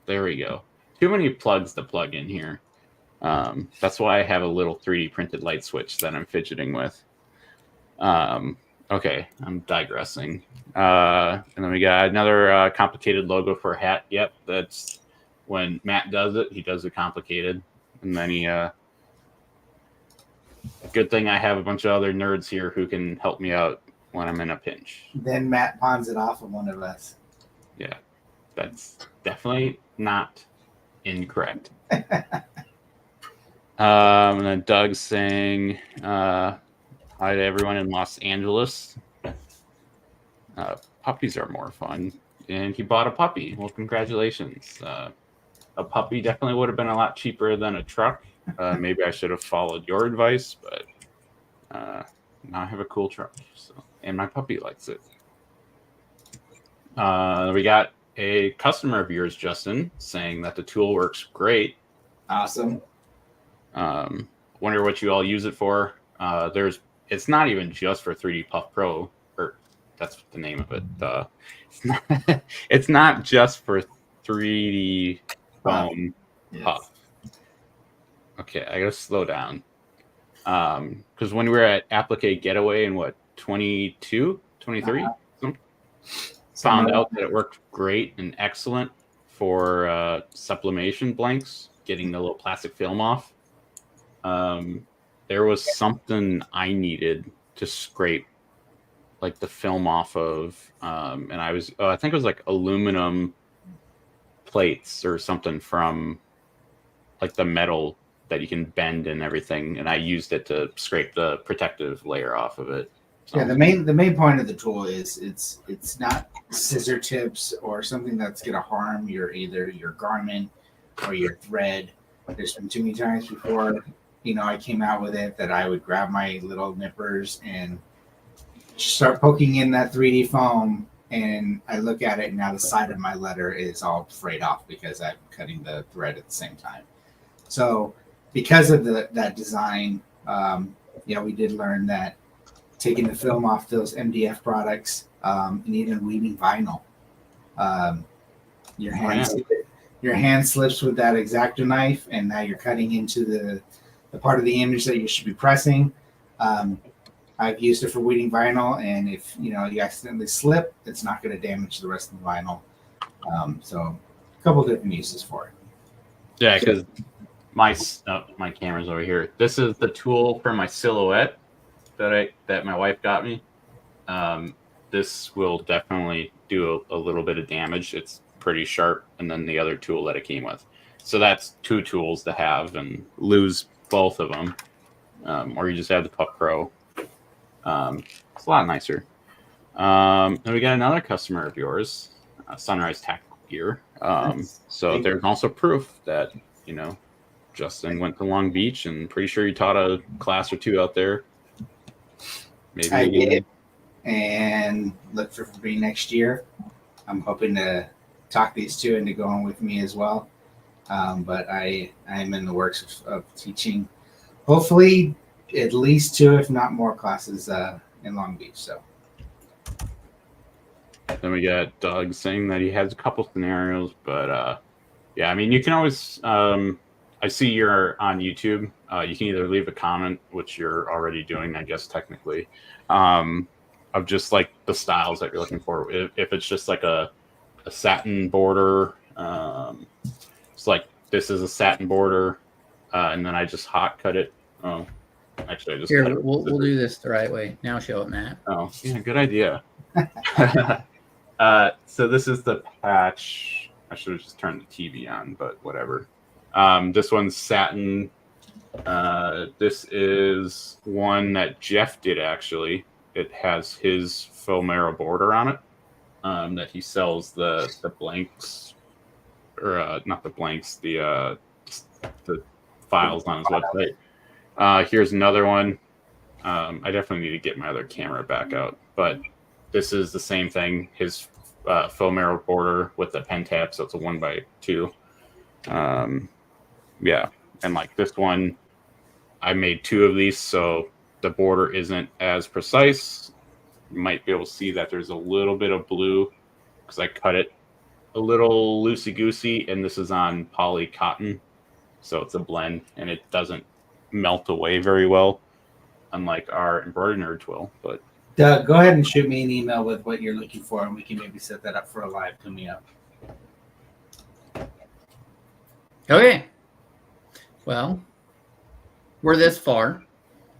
There we go. Too many plugs to plug in here. That's why I have a little 3D printed light switch that I'm fidgeting with. Okay, I'm digressing. And then we got another complicated logo for a hat. Yep, that's when Matt does it. He does it complicated. And then he... good thing I have a bunch of other nerds here who can help me out when I'm in a pinch. Then Matt pawns it off of one of us. Yeah, that's definitely not incorrect. And then Doug's saying hi to everyone in Los Angeles. Puppies are more fun. And he bought a puppy. Well, congratulations. A puppy definitely would have been a lot cheaper than a truck. Maybe I should have followed your advice, but now I have a cool truck, and my puppy likes it. We got a customer of yours, Justin, saying that the tool works great. Awesome. Wonder what you all use it for. It's not even just for 3D Puff Pro, or that's the name of it. It's not just for 3D foam puff. Okay, I gotta slow down. Because when we were at Applique Getaway in 22, 23, found out that it worked great and excellent for sublimation blanks, getting the little plastic film off. There was something I needed to scrape like the film off of, and I think it was like aluminum plates or something from like the metal that you can bend and everything, and I used it to scrape the protective layer off of it. So. Yeah, the main point of the tool is it's not scissor tips or something that's gonna harm either your garment or your thread. There's been too many times before, I came out with it that I would grab my little nippers and start poking in that 3D foam, and I look at it and now the side of my letter is all frayed off because I'm cutting the thread at the same time. So because of that design, we did learn that taking the film off those MDF products, and even weaving vinyl, your hand slips with that X-Acto knife, and now you're cutting into the part of the image that you should be pressing. I've used it for weaving vinyl, and if you accidentally slip, it's not going to damage the rest of the vinyl. So a couple different uses for it. Yeah, because my camera's over here. This is the tool for my silhouette that my wife got me. This will definitely do a little bit of damage. It's pretty sharp, and then the other tool that it came with. So that's 2 tools to have, and lose both of them, or you just have the Puff Pro. It's a lot nicer. Then we got another customer of yours, Sunrise Tactical Gear. So there's also proof that Justin went to Long Beach, and pretty sure you taught a class or 2 out there. Maybe I did, and look for me next year. I'm hoping to talk these 2 into going with me as well. But I am in the works of teaching, hopefully at least 2, if not more, classes in Long Beach. So Then we got Doug saying that he has a couple scenarios, but yeah, I mean, you can always. I see you're on YouTube. You can either leave a comment, which you're already doing, I guess technically, of just like the styles that you're looking for. If it's just like a satin border, it's like this is a satin border, and then I just hot cut it. Oh, actually, I just cut Here, it. we'll do this the right way. Now show it, Matt. Oh, yeah, good idea. So this is the patch. I should have just turned the TV on, but whatever. This one's satin. This is one that Jeff did, actually. It has his faux marrow border on it, that he sells the blanks, or not the blanks, the files on his website. Here's another one. I definitely need to get my other camera back out, but this is the same thing. His faux marrow border with the pen tab, so it's a 1x2. Yeah, and like this one, I made 2 of these, so the border isn't as precise. You might be able to see that there's a little bit of blue because I cut it a little loosey-goosey, and this is on poly cotton, so it's a blend, and it doesn't melt away very well, unlike our embroidery nerds will. But Doug, go ahead and shoot me an email with what you're looking for, and we can maybe set that up for a live coming up. Okay. Well, we're this far.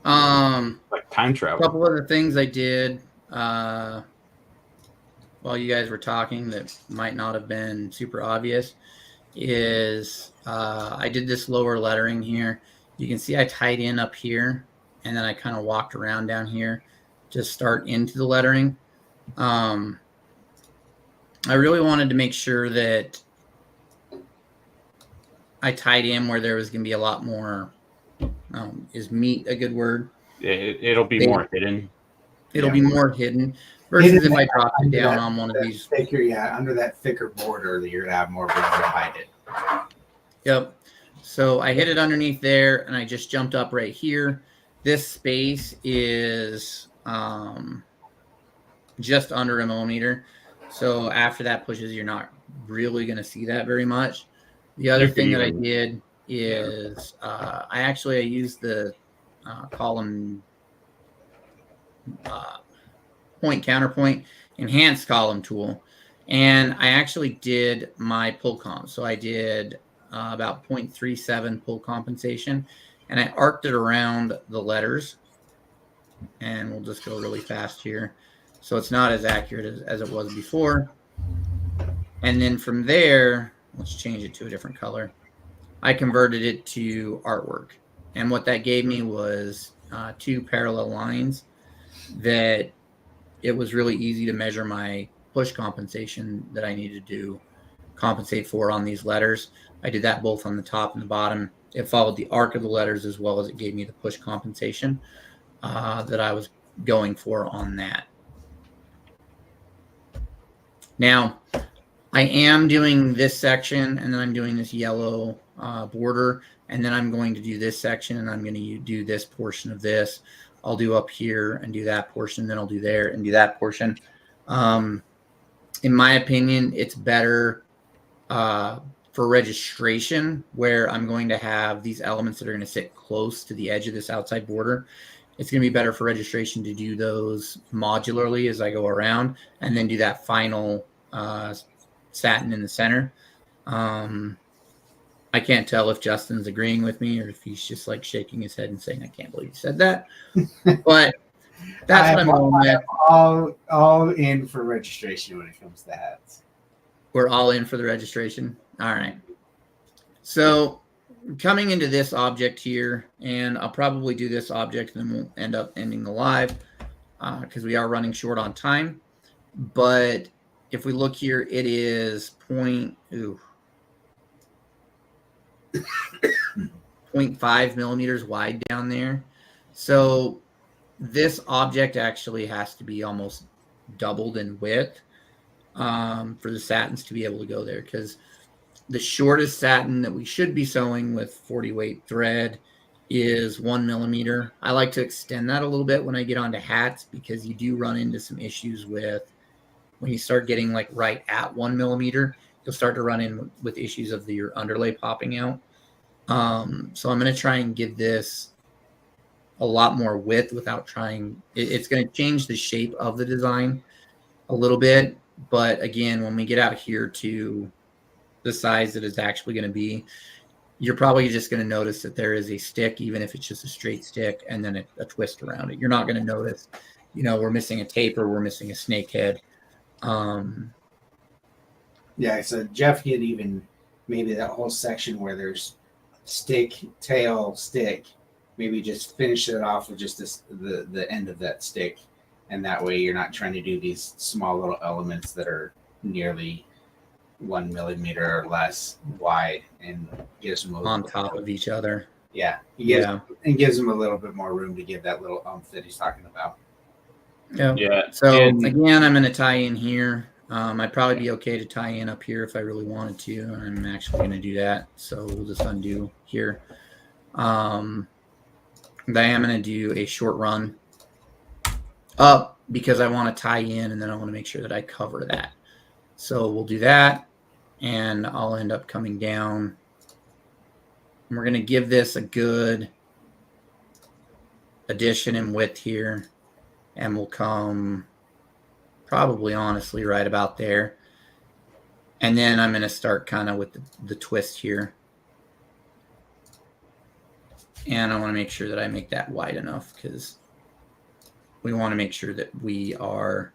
like time A travel. couple other things I did while you guys were talking that might not have been super obvious is I did this lower lettering here. You can see I tied in up here, and then I kind of walked around down here to start into the lettering. I really wanted to make sure that I tied in where there was going to be a lot more. Is meat a good word? It'll be more hidden. It'll be more hidden versus if I dropped it down on one of these. Thicker, yeah, under that thicker border, you're gonna have more room to hide it. Yep. So I hit it underneath there, and I just jumped up right here. This space is just under a millimeter. So after that pushes, you're not really going to see that very much. The other thing that I did is I used the column point counterpoint enhanced column tool, and I actually did my pull comp. So I did about 0.37 pull compensation, and I arced it around the letters, and we'll just go really fast here. So it's not as accurate as it was before. And then from there, let's change it to a different color. I converted it to artwork. And what that gave me was 2 parallel lines that it was really easy to measure my push compensation that I needed to compensate for on these letters. I did that both on the top and the bottom. It followed the arc of the letters as well as it gave me the push compensation that I was going for on that. Now, I am doing this section, and then I'm doing this yellow border, and then I'm going to do this section, and I'm going to do this portion of this. I'll do up here and do that portion, then I'll do there and do that portion. In my opinion, it's better for registration where I'm going to have these elements that are going to sit close to the edge of this outside border. It's going to be better for registration to do those modularly as I go around, and then do that final satin in the center. I can't tell if Justin's agreeing with me or if he's just like shaking his head and saying, I can't believe you said that. But that's what I'm going with. All in for registration when it comes to hats. We're all in for the registration. All right. So coming into this object here, and I'll probably do this object and then we'll end up ending the live because we are running short on time. But if we look here, it is 0.5 millimeters wide down there. So this object actually has to be almost doubled in width for the satins to be able to go there, because the shortest satin that we should be sewing with 40 weight thread is 1 millimeter. I like to extend that a little bit when I get onto hats because you do run into some issues with when you start getting like right at 1 millimeter, you'll start to run in with issues of your underlay popping out. So I'm going to try and give this a lot more width without trying. It's going to change the shape of the design a little bit. But again, when we get out here to the size that it's actually going to be, you're probably just going to notice that there is a stick, even if it's just a straight stick, and then a twist around it. You're not going to notice, we're missing a taper, we're missing a snake head. Yeah, so Jeff hit even maybe that whole section where there's stick, tail, stick. Maybe just finish it off with just the end of that stick, and that way you're not trying to do these small little elements that are nearly 1 millimeter or less wide, and gives them on top of each other. Yeah, and gives them a little bit more room to give that little oomph that he's talking about. Yeah. So again, I'm going to tie in here. I'd probably be okay to tie in up here if I really wanted to. I'm actually going to do that. So we'll just undo here. But I am going to do a short run up because I want to tie in, and then I want to make sure that I cover that. So we'll do that, and I'll end up coming down. And we're going to give this a good addition in width here, and we'll come probably honestly right about there. And then I'm going to start kind of with the twist here. And I want to make sure that I make that wide enough because we want to make sure that we are.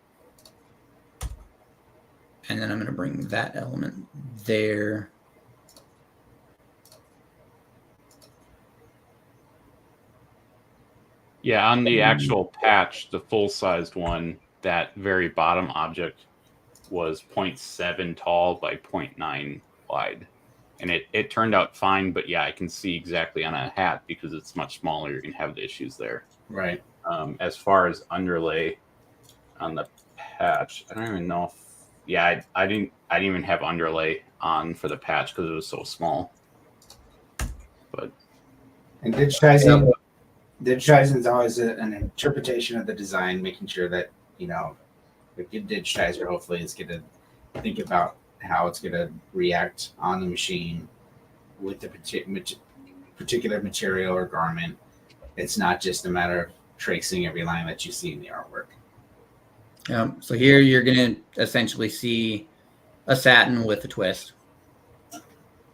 And then I'm going to bring that element there. Yeah, on the actual patch, the full-sized one, that very bottom object was 0.7 tall by 0.9 wide. And it turned out fine, but yeah, I can see exactly on a hat because it's much smaller, you're going to have the issues there. Right. As far as underlay on the patch, I don't even know if, yeah, I didn't even have underlay on for the patch because it was so small. But and digitizing is always an interpretation of the design, making sure that a good digitizer hopefully is going to think about how it's going to react on the machine with the particular material or garment. It's not just a matter of tracing every line that you see in the artwork. So here you're going to essentially see a satin with a twist,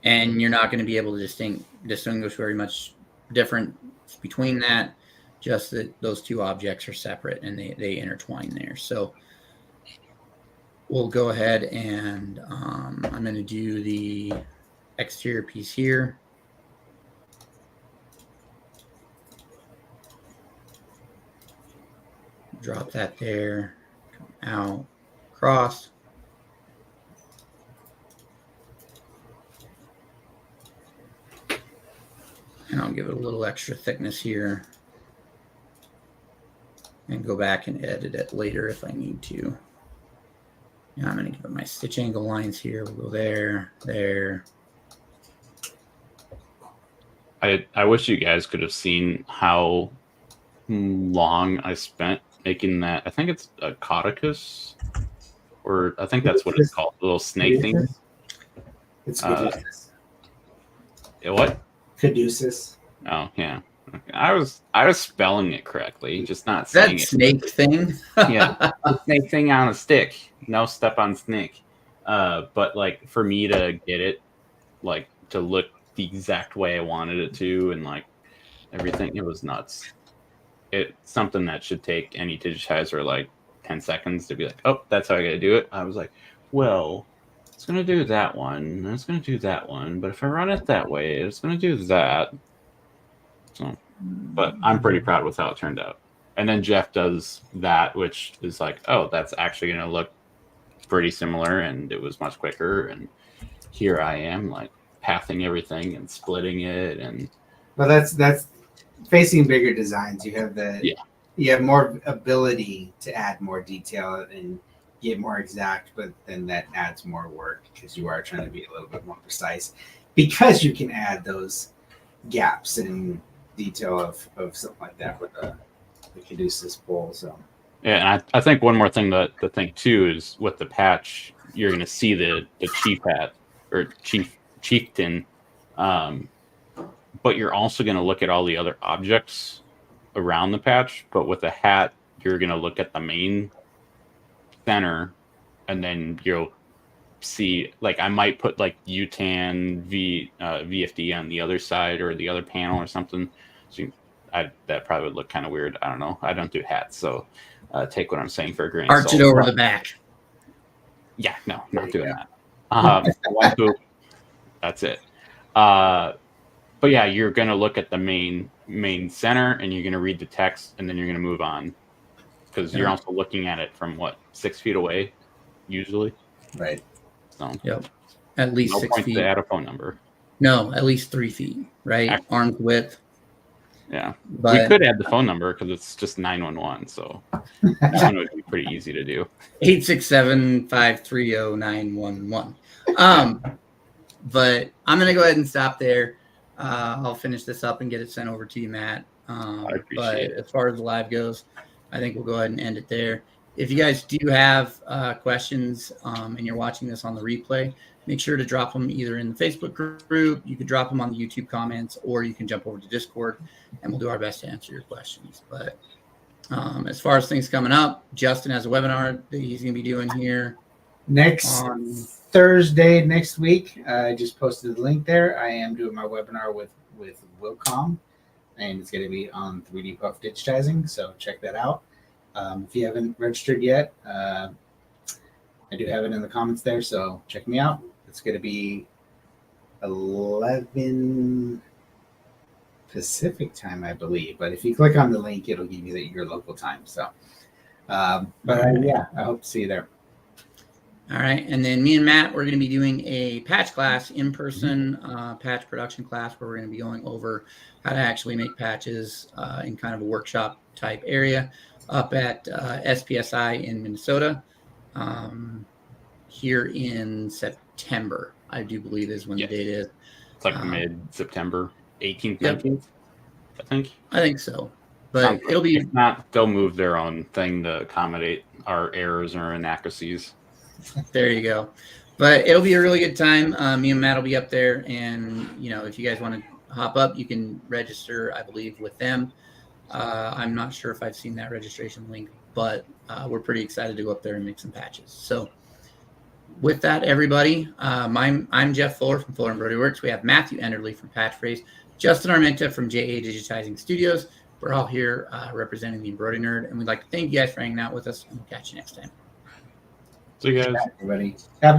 and you're not going to be able to distinguish very much difference between that, just that those two objects are separate and they intertwine there. So we'll go ahead and I'm going to do the exterior piece here. Drop that there, come out, cross. And I'll give it a little extra thickness here and go back and edit it later if I need to. Now I'm going to give it my stitch angle lines here. We'll go there, there. I wish you guys could have seen how long I spent making that. I think it's a cauticus, or I think that's what it's called, the little snake thing. It's caduceus. What? Caduceus. Oh yeah, I was spelling it correctly, just not That saying it. snake thing. Yeah, snake thing on a stick. No step on snake. But like for me to get it like to look the exact way I wanted it to, and like everything, it was nuts. It's something that should take any digitizer like 10 seconds to be like, oh, that's how I gotta do it. I was like, well, it's gonna do that one, and it's gonna do that one, but if I run it that way, it's gonna do that. So, but I'm pretty proud with how it turned out. And then Jeff does that, which is like, oh, that's actually gonna look pretty similar, and it was much quicker. And here I am, like pathing everything and splitting it, and well, that's facing bigger designs. You have you have more ability to add more detail and get more exact, but then that adds more work because you are trying to be a little bit more precise because you can add those gaps in detail of something like that with the caduceus bowl. So Yeah, and I think one more thing to think too is with the patch, you're going to see the chief hat or chieftain, but you're also going to look at all the other objects around the patch. But with the hat, you're going to look at the main center, and then you'll see, like, I might put like UTAN VFD on the other side or the other panel or something. So that probably would look kind of weird. I don't know. I don't do hats, so take what I'm saying for a grain of Arch salt. it over the back. Yeah, no, not doing that. One hoop, that's it. But yeah, you're gonna look at the main center, and you're gonna read the text, and then you're gonna move on, because you're also looking at it from 6 feet away, usually. Right. So Yep. At least no 6 point feet. to add a phone number. No, at least 3 feet, right? Actually, arm's width. Yeah, But we could add the phone number because it's just 911, so that one would be pretty easy to do. 867-530-911. But I'm gonna go ahead and stop there. I'll finish this up and get it sent over to you, Matt. I appreciate But it. as far as the live goes, I think we'll go ahead and end it there. If you guys do have questions and you're watching this on the replay, make sure to drop them either in the Facebook group. You could drop them on the YouTube comments, or you can jump over to Discord, and we'll do our best to answer your questions. But as far as things coming up, Justin has a webinar that he's going to be doing here Next Thursday next week. I just posted the link there. I am doing my webinar with Wilcom, and it's going to be on 3D Puff Digitizing. So check that out. If you haven't registered yet, I do have it in the comments there. So check me out. It's going to be 11 Pacific time, I believe. But if you click on the link, it'll give you your local time. So, I hope to see you there. All right. And then me and Matt, we're going to be doing a patch class, in-person patch production class, where we're going to be going over how to actually make patches in kind of a workshop type area up at SPSI in Minnesota here in September, I do believe is when the date is. It's like mid-September, 18th, 19th, I think. I think so. But it'll be... If not, they'll move their own thing to accommodate our errors or inaccuracies. There you go. But it'll be a really good time. Me and Matt will be up there, and if you guys want to hop up, you can register, I believe, with them. I'm not sure if I've seen that registration link, but we're pretty excited to go up there and make some patches. So with that, everybody, I'm Jeff Fuller from Fuller Embroidery Works. We have Matthew Enderly from Patch Phrase, Justin Armenta from JA Digitizing Studios. We're all here representing the Embroidery Nerd, and we'd like to thank you guys for hanging out with us, and we'll catch you next time. See you guys. Everybody.